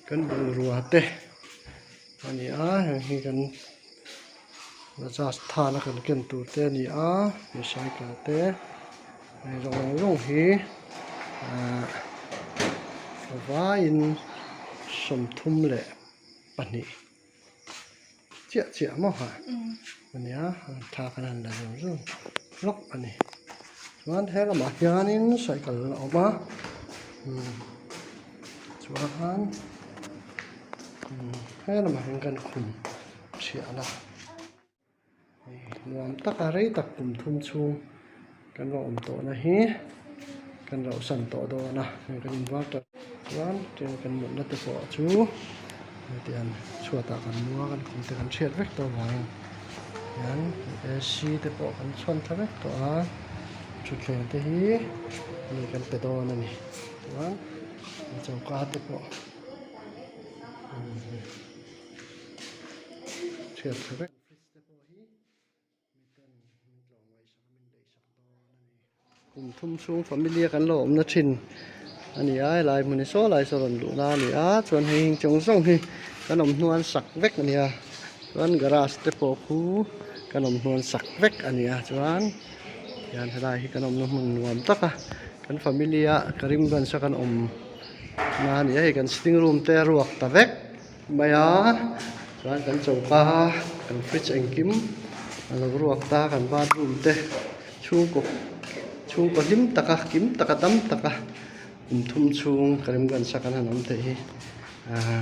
กันบูรัวเตะอันนี้ให้กันเราจะทานกันตัวเตะนี่ไม่ใช่กันเตะให้ลงฮีว่าอินสมทุ่มแหละปันนี้เจี๊ยมั้งฮะอันนี้ทากันนั่นแหละรู้ล็อกอันนี้ส่วนแท้ละหมาดยานินใส่กันออกมาส่วนให้ละหมาดกันคุมเสียละรวมตักอะไรตักคุมทุ่มชูกันเราโตนะฮีกันเราสั่นโตโดนะกันว่าจะวันเจอกันหมดแล้วแต่พอชูเตียนชัวตากันมัวกันคงแต่กันเชียดเวกตัววางยันซีแต่พอกันชนทะเวกตัวชุดแข่งแต่ฮีมีกันแต่โดนั่นนี่วันเจ้าก็แต่พอเชียดทะเวกกลุ่มทุ่มชูฟามิเลียกันหลอมนะชินอันนี้ลายมันในโซ่ลายสลันดูนานี่ส่วนให้จงส่งให้ขนมนวลสักเวกอันนี้ส่วนกระสเตปโอคูขนมนวลสักเวกอันนี้ส่วนยันทลายให้ขนมนวลตักกันฟามิเลียกริมกันสักขนมนานี่ให้กันสติ้งรูมเตรวกตะเวกไม่ส่วนกันโจกกันฟริชเองกิมแล้วรวกตากันบาดรูมเตชูกดิมตะกะกิมตะกะตั้มตะกะทุ่มชูงกระดิ่งกันสักกันน้ำเตะ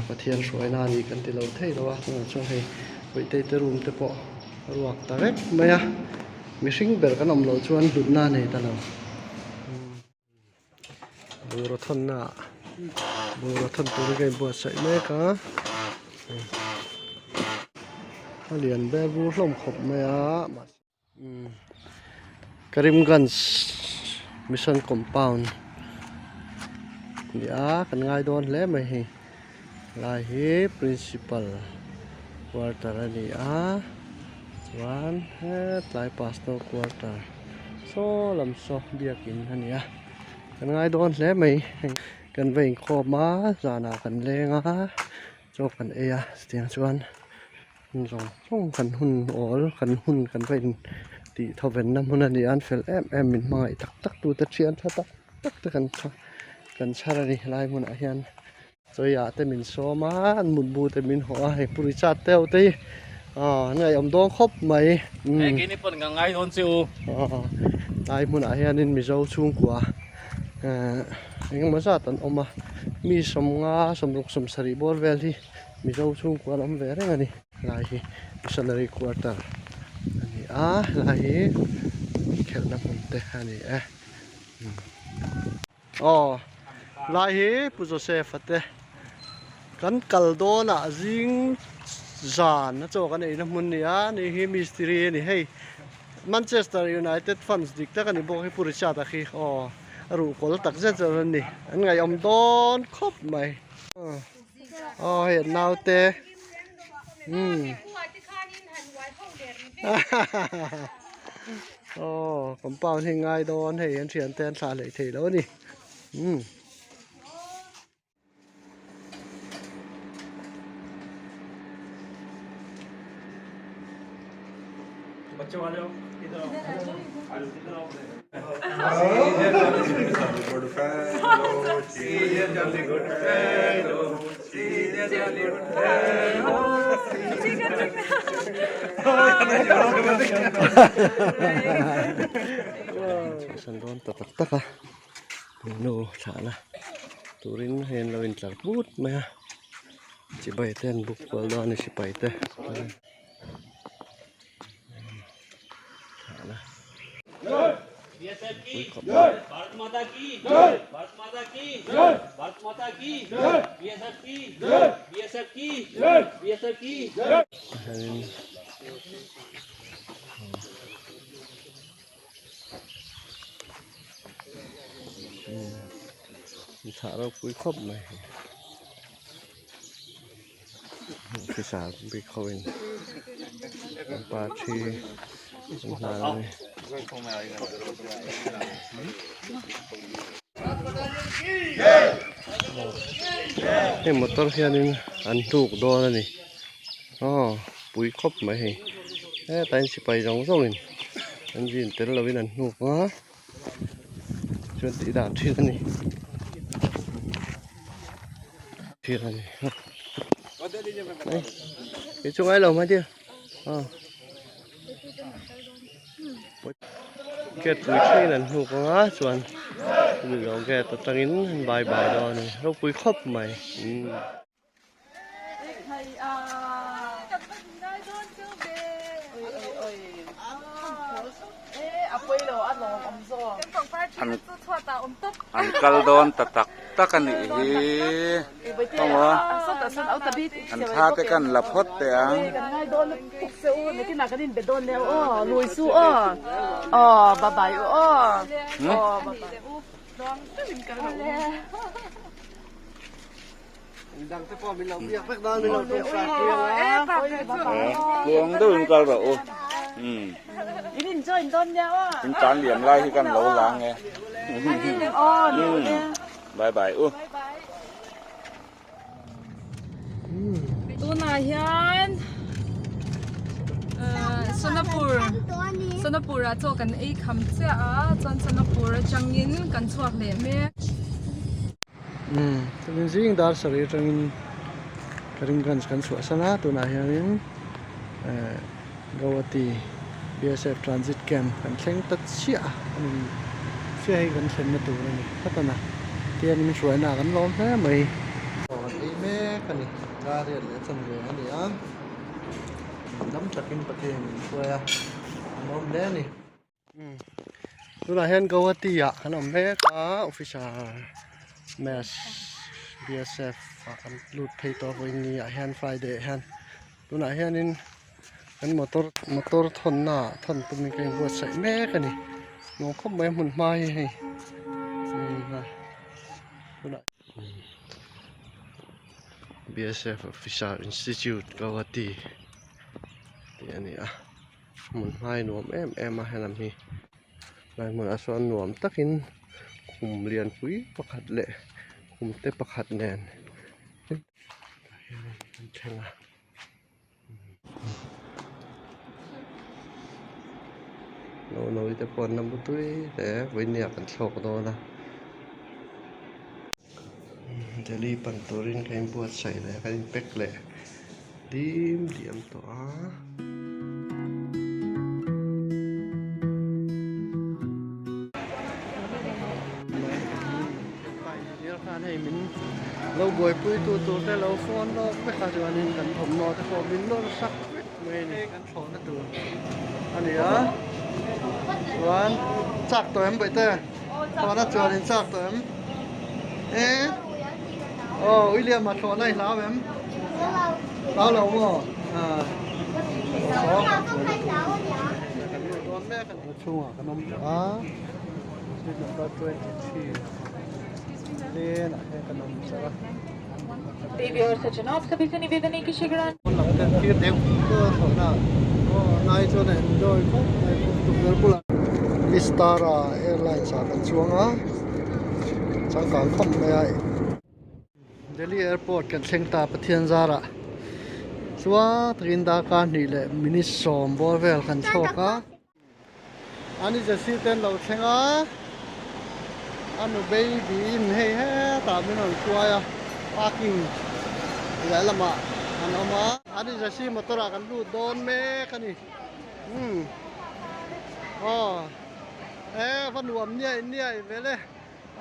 ประเทียนสวยนานี่กันที่เราเทเราช่วงให้ไปเตะรูมเตะปอรวกตะเล็กไหมมีสิ่งเบลกันน้ำเราชวนดุนานี่ตลอดบูรทนน่ะบูรทนตัวนี้บัวใส่ไหมคะเหรียญแบบบูร่มขบไหมกระดิ่งกันมิชชั่นคอมเพลต์kan ngai don le mai hi lai hi principal quarter ani one lai pastor quarter so lam so biakin ani kan ngai don le mai kan vein kho ma zana kan lenga cho kan stiang chuan rong kan hun ol kan hun kan vein ti thoven nam hun ani an fel em min mai tak tu ta chian tha takกันชาลีลายมุนอาเฮียนสวยแต่มินโซมามุนบูแต่มินหัวให้บริษัทเต้าตีไงอมดองครบไหมกินนี่เป็นไงโดนซิวลายมุนอาเฮียนนี่มีเจ้าชุ่งกว่ายังมาซาตันออกมามีสมงาสมรุกสมสรีบอลเวลี่มีเจ้าชุ่งกว่าลำเวรไงนี่ลายมิชลันรีควอเตอร์อันนี้ลายเขียนน้ำมันเตะอันนี้ลายผู้โจเซฟเตกันกัลโดน่ะจิงจานนะโจกันไอ้น้ำมันนี่ฮิมิสตรีนี่ให้แมนเชสเตอร์ยูไนเต็ดฟันส์ดิกแต่กันนี่บอกให้ผู้ริชาตะคีรู้กอลตักเจอร์นี่อันไงอมโดนครบไหมเห็นนาวเตผมเป่าที่ไงโดนให้เห็นเสียงเต้นสาเลยทีแล้วนี่बच्चे वाले हो इधर आओ इधर आओ good fellow senior जल्दी good fellow senior जल्दी good fellow संदon tak no sana turin hen lawin tarbut maya si baiten buk waldo ni si baite Bharat माता की भारत माता की भारत माता की बीएसएफ की बीएसएफ की बीएसएफ की thả ra cuối khớp này cái xả bị khôi ba chi này Hey motor hianin an tuk do na ni pui khop mai he tan sipai rong rong in an jin tel lovin an nuk ha chuan ti da thi ni cái chung ai lâu mai chưa cái túi khi là hụt quá chuẩn mình lo cái tao tăng in bài bài đó này nó quý khóc mày an kal don tatak takan hi tawa an tha te kan la phot te ang bye bye đằng tới pò mình làm việc phát đó mình làm việc sạc luang đâu kal ro in tan liam lai hi kan lo lang nge bye bye tu na hian Sonapur a cho kan ei kham cha a chon Sonapur changin kan chuak le me mình riêng dar sari trong karing kan suah sana tu na hianin Gawati BSF Transit Camp kan thleng tat chia ani fiai kan thleng na tu ni hatana tian min suai na kan lom he mai ei me kan ni ga rian le chan ve ani a nam takin pathe min suaya lom le ni tu na hian Gawati a kanom me ka officer Mass BSF kan lut phei to voi ni a hian Friday hian tu na hianin kan motor thon na thon tumi kai buat sai me ka ni no khop mai mun mai hei BSF Officer Institute Gawati ti ani a mun mai nuam em a hanam hi lai mun ason nuam takin khum lian pui pakhat le khum te pakhat nen thenga no ite pon nam butui te voinia kan thlok do na Delhi pantorin kain buat sai le kain pek le dim diam to aให้mình lâu buổi cuối tu cái lâu phone nóไม่ขาดวันนี้กันผมนอนแต่พอบินรถสักเมื่อนี่กันโผล่นั่นตัวอันนี้อ่ะวันสักตัวเอ็มไปเตอร์พอนั่นจวนสักตัวเอ็มวิลเลียมมาโชว์ได้แล้วเอ็มแล้วเราก็ตอนแม่กันช่วงขนมจ๋าที่เราตัวที่देवी और सजनाब सभी से निवेदन है कि शीघ्र Vistara Airlines kan chuanga changkang khom mai Delhi Airport kan thlengta pathian zara chuwa trin da ka ni le mini som borvel kan thoka ani je si ten lo thlenga anu baby in hey he ta min on chuaya parking la lama anoma ani jasi motora kan lu don me kani van nuam nia vele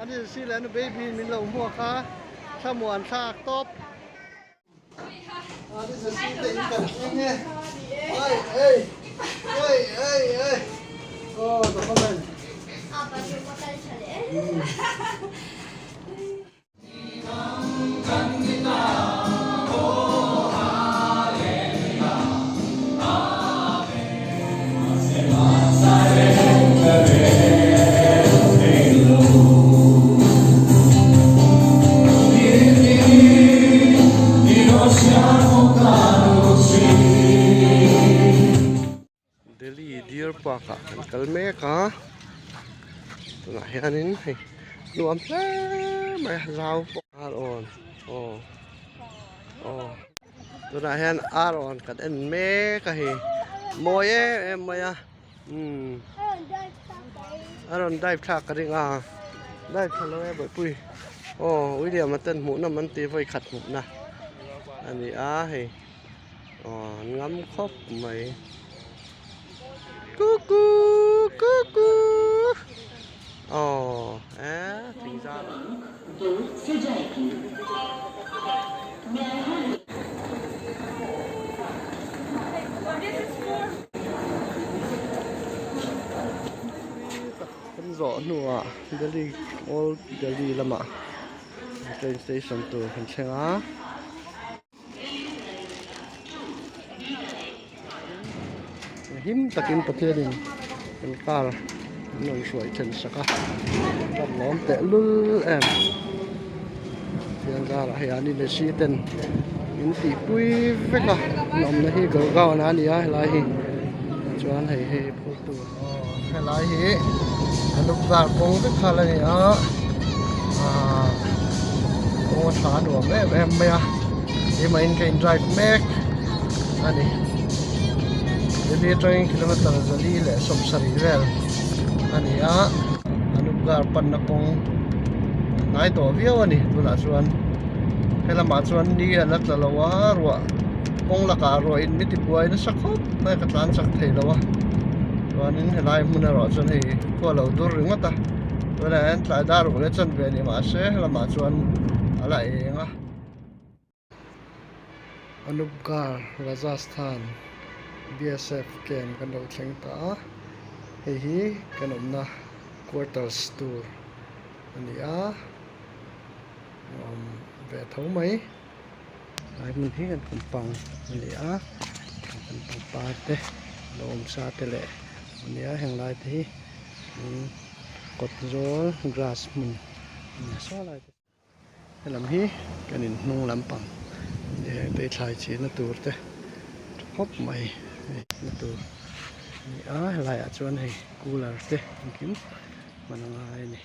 ani jasi le anu baby min lo huwa kha samuan sak top ani jasi te in kan nge hey to comment Delhi Deer Park kan kalme ka tu na hianin nuam hle mai zau har on ตัวนั้นเห็นอารอนกับเอ็นเมก็เฮโมยเอ็มมาอารอนได้พลักกันดิงได้พลังไอ้บ่ปุ้ยวิเดียมาเต้นหมูน้ำมันตีไฟขัดหมูนะอันนี้เฮngắm khóc mày cu cu cu cu thì ra con rõ nụ Delhi Old Delhi lắm ạ train station từ thành xe á hiếm takin patherin kan kar nong suai chen saka kan lom te lul em tiang ra hay ani le si ten in ti pui veka nom na hi go ga na ni ai lai hi chuan hay hay photo hay lai hi anuk gar kong ve khala ni kong tha no em me e main kain drive mek ani Delhi train kilometer zali le somsari vel ani anugar pannapong nai to viaw ani tula chuan helama chuan ni alat lawa ro pong laka ro in miti buai na sakhop mai ka tlan sak thei lawa chuanin helai hmuna ro chuan hei ko lo dur ringata wala an tla dar ro le chan ve ni ma se helama chuan ala enga Anupgar Rajasthan BSF ken kan lo thleng ta hei hi kan omna quarters tour ani ve tho mai ai mun hi kan kompang ani kan pang pa te lom sa te le ani heng lai te hi kot zol grass mun so lai te lam hi kanin nung lampang te thlai chi na tur te hop mai na tur ni lai chuan hei cooler te kim mananga ai ni